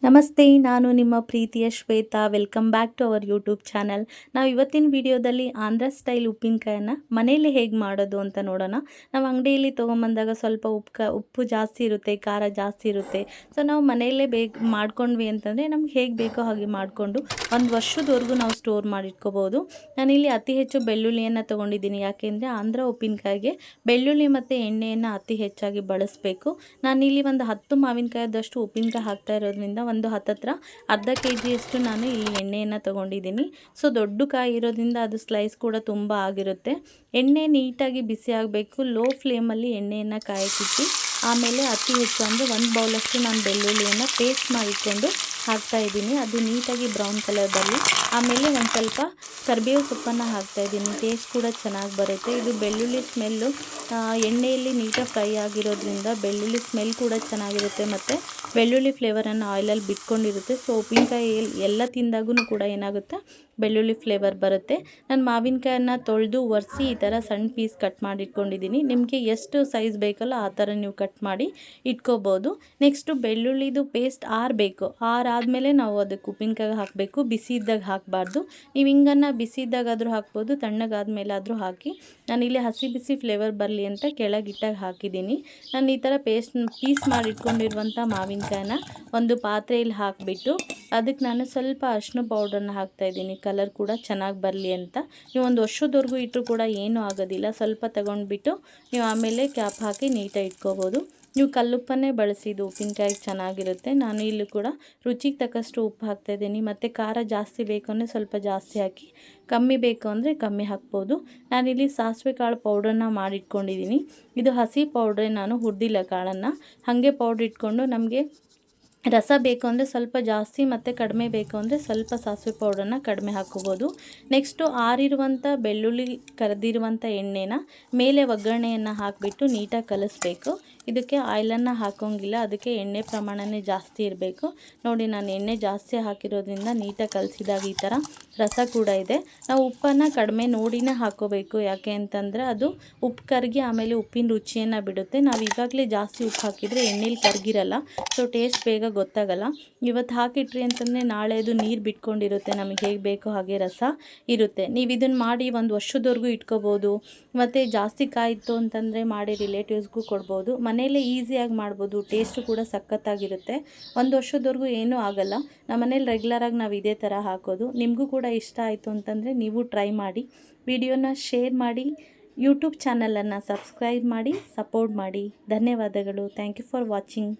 ನಮಸ್ತೆ, ನಾನು ನಿಮ್ಮ ಪ್ರೀತಿಯ Shweta. Welcome back to our YouTube channel. ನಾವು ಇವತ್ತಿನ ವಿಡಿಯೋದಲ್ಲಿ ಆಂಧ್ರ ಸ್ಟೈಲ್ ಉಪ್ಪಿನಕಾಯನ್ನು ಮನೇಲಿ ಹೇಗೆ ಮಾಡೋದು ಅಂತ ನೋಡೋಣ. ನಾವು ಅಂಗಡಿಯಲ್ಲಿ ತೊಗೊಂಬಂದಾಗ ಸ್ವಲ್ಪ ಉಪ್ಪು ಜಾಸ್ತಿ ಇರುತ್ತೆ, ಖಾರ ಜಾಸ್ತಿ ಇರುತ್ತೆ. ಸೊ ನಾವು ಮನೆಯಲ್ಲೇ ಮಾಡ್ಕೊಂಡ್ವಿ ಅಂತಂದರೆ ನಮ್ಗೆ ಹೇಗೆ ಬೇಕೋ ಹಾಗೆ ಮಾಡಿಕೊಂಡು ಒಂದು ವರ್ಷದವರೆಗೂ ನಾವು ಸ್ಟೋರ್ ಮಾಡಿಟ್ಕೋಬೋದು. ನಾನಿಲ್ಲಿ ಅತಿ ಹೆಚ್ಚು ಬೆಳ್ಳುಳ್ಳಿಯನ್ನು ತೊಗೊಂಡಿದ್ದೀನಿ. ಯಾಕೆಂದರೆ ಆಂಧ್ರ ಉಪ್ಪಿನಕಾಯಿಗೆ ಬೆಳ್ಳುಳ್ಳಿ ಮತ್ತು ಎಣ್ಣೆಯನ್ನು ಅತಿ ಹೆಚ್ಚಾಗಿ ಬಳಸಬೇಕು. ನಾನಿಲ್ಲಿ ಒಂದು 10 ಮಾವಿನಕಾಯದಷ್ಟು ಉಪ್ಪಿನಕಾಯಿ ಹಾಕ್ತಾ ಇರೋದ್ರಿಂದ ಒಂದು ಹತ್ತತ್ರ ಅರ್ಧ kg ನಾನು ಇಲ್ಲಿ ಎಣ್ಣೆಯನ್ನು ತೊಗೊಂಡಿದ್ದೀನಿ. ಸೊ ದೊಡ್ಡ ಕಾಯಿ ಇರೋದ್ರಿಂದ ಅದು ಸ್ಲೈಸ್ ಕೂಡ ತುಂಬ ಆಗಿರುತ್ತೆ. ಎಣ್ಣೆ ನೀಟಾಗಿ ಬಿಸಿ ಆಗಬೇಕು. ಲೋ ಫ್ಲೇಮಲ್ಲಿ ಎಣ್ಣೆಯನ್ನು ಕಾಯಕ್ಕಿಟ್ಟು ಆಮೇಲೆ ಅತಿ ಹೆಚ್ಚು ಅಂದರೆ 1 ಬೌಲಷ್ಟು ನಾನು ಬೆಳ್ಳುಳ್ಳಿಯನ್ನು ಪೇಸ್ಟ್ ಮಾಡಿಕೊಂಡು ಹಾಕ್ತಾಯಿದ್ದೀನಿ. ಅದು ನೀಟಾಗಿ ಬ್ರೌನ್ ಕಲರ್ ಬರಲಿ. ಆಮೇಲೆ ಒಂದು ಸ್ವಲ್ಪ ಕರಿಬೇವು ಸೊಪ್ಪನ್ನು ಹಾಕ್ತಾಯಿದ್ದೀನಿ. ಟೇಸ್ಟ್ ಕೂಡ ಚೆನ್ನಾಗಿ ಬರುತ್ತೆ. ಇದು ಬೆಳ್ಳುಳ್ಳಿ ಸ್ಮೆಲ್ಲು ಎಣ್ಣೆಯಲ್ಲಿ ನೀಟಾಗಿ ಫ್ರೈ ಆಗಿರೋದ್ರಿಂದ ಬೆಳ್ಳುಳ್ಳಿ ಸ್ಮೆಲ್ ಕೂಡ ಚೆನ್ನಾಗಿರುತ್ತೆ ಮತ್ತು ಬೆಳ್ಳುಳ್ಳಿ ಫ್ಲೇವರನ್ನು ಆಯಿಲಲ್ಲಿ ಬಿಟ್ಕೊಂಡಿರುತ್ತೆ. ಸೊ ಉಪ್ಪಿನಕಾಯಿ ಎಲ್ಲ ತಿಂದಾಗೂ ಕೂಡ ಏನಾಗುತ್ತೆ, ಬೆಳ್ಳುಳ್ಳಿ ಫ್ಲೇವರ್ ಬರುತ್ತೆ. ನಾನು ಮಾವಿನಕಾಯನ್ನು ತೊಳೆದು ಒರೆಸಿ ಈ ಥರ ಸಣ್ಣ ಪೀಸ್ ಕಟ್ ಮಾಡಿ ಇಟ್ಕೊಂಡಿದ್ದೀನಿ. ನಿಮಗೆ ಎಷ್ಟು ಸೈಜ್ ಬೇಕಲ್ಲ ಆ ಥರ ನೀವು ಕಟ್ ಮಾಡಿ ಇಟ್ಕೋಬೋದು. Next ಬೆಳ್ಳುಳ್ಳಿದು paste ಆರಬೇಕು. ಆರಾದಮೇಲೆ ನಾವು ಅದಕ್ಕೆ ಉಪ್ಪಿನಕಾಯಿ ಹಾಕಬೇಕು. ಬಿಸಿ ಇದ್ದಾಗ ಹಾಕಬಾರ್ದು. ನೀವು ಹಿಂಗನ್ನು ಬಿಸಿ ಇದ್ದಾಗಾದರೂ ಹಾಕ್ಬೋದು, ತಣ್ಣಗಾದ್ಮೇಲಾದರೂ ಹಾಕಿ. ನಾನಿಲ್ಲಿ ಹಸಿ ಬಿಸಿ ಫ್ಲೇವರ್ ಬರಲಿ ಅಂತ ಕೆಳಗಿಟ್ಟಾಗ ಹಾಕಿದ್ದೀನಿ. ನಾನು ಈ ಥರ ಪೀಸ್ ಮಾಡಿ ಇಟ್ಕೊಂಡಿರುವಂಥ ಮಾವಿನಕಾಯಿನ ಒಂದು ಪಾತ್ರೆಯಲ್ಲಿ ಹಾಕಿಬಿಟ್ಟು ಅದಕ್ಕೆ ನಾನು ಸ್ವಲ್ಪ ಅರಿಶಿನ ಪೌಡ್ರನ್ನು ಹಾಕ್ತಾಯಿದ್ದೀನಿ, ಕಲರ್ ಕೂಡ ಚೆನ್ನಾಗಿ ಬರಲಿ ಅಂತ. ನೀವು ಒಂದು ವರ್ಷದವರೆಗೂ ಇಟ್ಟರು ಕೂಡ ಏನೂ ಆಗೋದಿಲ್ಲ. ಸ್ವಲ್ಪ ತಗೊಂಡ್ಬಿಟ್ಟು ನೀವು ಆಮೇಲೆ ಕ್ಯಾಪ್ ಹಾಕಿ ನೀಟಾಗಿ ಇಟ್ಕೋಬೋದು. ನೀವು ಕಲ್ಲುಪ್ಪನ್ನೇ ಬಳಸಿದ್ದು ಉಪ್ಪಿನಕಾಯಿಗೆ ಚೆನ್ನಾಗಿರುತ್ತೆ. ನಾನು ಇಲ್ಲೂ ಕೂಡ ರುಚಿಗೆ ತಕ್ಕಷ್ಟು ಉಪ್ಪು ಹಾಕ್ತಾಯಿದ್ದೀನಿ. ಮತ್ತು ಖಾರ ಜಾಸ್ತಿ ಬೇಕು ಅಂದರೆ ಸ್ವಲ್ಪ ಜಾಸ್ತಿ ಹಾಕಿ, ಕಮ್ಮಿ ಬೇಕು ಅಂದರೆ ಕಮ್ಮಿ ಹಾಕ್ಬೋದು. ನಾನಿಲ್ಲಿ ಸಾಸಿವೆ ಕಾಳು ಪೌಡ್ರನ್ನ ಮಾಡಿಟ್ಕೊಂಡಿದ್ದೀನಿ. ಇದು ಹಸಿ ಪೌಡ್ರೇ, ನಾನು ಹುರಿದಿಲ್ಲ ಕಾಳನ್ನು. ಹಾಗೆ ಪೌಡ್ರ್ ಇಟ್ಕೊಂಡು ನಮಗೆ ರಸ ಬೇಕು ಅಂದರೆ ಸ್ವಲ್ಪ ಜಾಸ್ತಿ ಮತ್ತು ಕಡಿಮೆ ಬೇಕು ಅಂದರೆ ಸ್ವಲ್ಪ ಸಾಸಿವೆ ಪೌಡ್ರನ್ನು ಕಡಿಮೆ ಹಾಕ್ಕೋಬೋದು. ನೆಕ್ಸ್ಟು ಆರಿರುವಂಥ ಬೆಳ್ಳುಳ್ಳಿ ಕರೆದಿರುವಂಥ ಎಣ್ಣೆನ ಮೇಲೆ ಒಗ್ಗರಣೆಯನ್ನು ಹಾಕಿಬಿಟ್ಟು ನೀಟಾಗಿ ಕಲಿಸ್ಬೇಕು. ಇದಕ್ಕೆ ಆಯಿಲನ್ನು ಹಾಕೋಂಗಿಲ್ಲ, ಅದಕ್ಕೆ ಎಣ್ಣೆ ಪ್ರಮಾಣನೇ ಜಾಸ್ತಿ ಇರಬೇಕು. ನೋಡಿ, ನಾನು ಎಣ್ಣೆ ಜಾಸ್ತಿ ಹಾಕಿರೋದ್ರಿಂದ ನೀಟಾಗಿ ಕಲಿಸಿದಾಗ ಈ ಥರ ರಸ ಕೂಡ ಇದೆ. ನಾವು ಉಪ್ಪನ್ನು ಕಡಿಮೆ ನೋಡಿನೇ ಹಾಕ್ಕೋಬೇಕು. ಯಾಕೆ ಅಂತಂದರೆ ಅದು ಉಪ್ಪು ಕರಗಿ ಆಮೇಲೆ ಉಪ್ಪಿನ ರುಚಿಯನ್ನು ಬಿಡುತ್ತೆ. ನಾವು ಈಗಾಗಲೇ ಜಾಸ್ತಿ ಉಪ್ಪು ಹಾಕಿದರೆ ಎಣ್ಣೆಲಿ ಕರಗಿರಲ್ಲ, ಸೊ ಟೇಸ್ಟ್ ಬೇಗ ಗೊತ್ತಾಗಲ್ಲ. ಇವತ್ತು ಹಾಕಿಟ್ರಿ ಅಂತಂದರೆ ನಾಳೆ ಅದು ನೀರು ಬಿಟ್ಕೊಂಡಿರುತ್ತೆ. ನಮಗೆ ಹೇಗೆ ಬೇಕೋ ಹಾಗೆ ರಸ ಇರುತ್ತೆ. ನೀವು ಇದನ್ನು ಮಾಡಿ ಒಂದು ವರ್ಷದವರೆಗೂ ಇಟ್ಕೋಬೋದು. ಮತ್ತು ಜಾಸ್ತಿ ಕಾಯಿತು ಅಂತಂದರೆ ಮಾಡಿ ರಿಲೇಟಿವ್ಸ್ಗೂ ಕೊಡ್ಬೋದು. ಮನೆಯಲ್ಲೇ ಈಸಿಯಾಗಿ ಮಾಡ್ಬೋದು. ಟೇಸ್ಟು ಕೂಡ ಸಖತ್ತಾಗಿರುತ್ತೆ. ಒಂದು ವರ್ಷದವರೆಗೂ ಏನೂ ಆಗಲ್ಲ. ನಮ್ಮ ಮನೇಲಿ ರೆಗ್ಯುಲರಾಗಿ ನಾವು ಇದೇ ಥರ ಹಾಕೋದು. ನಿಮಗೂ ಕೂಡ ಇಷ್ಟ ಆಯಿತು ಅಂತಂದರೆ ನೀವು ಟ್ರೈ ಮಾಡಿ. ವಿಡಿಯೋನ ಶೇರ್ ಮಾಡಿ, ಯೂಟ್ಯೂಬ್ ಚಾನಲನ್ನು ಸಬ್ಸ್ಕ್ರೈಬ್ ಮಾಡಿ, ಸಪೋರ್ಟ್ ಮಾಡಿ. ಧನ್ಯವಾದಗಳು. Thank you for watching.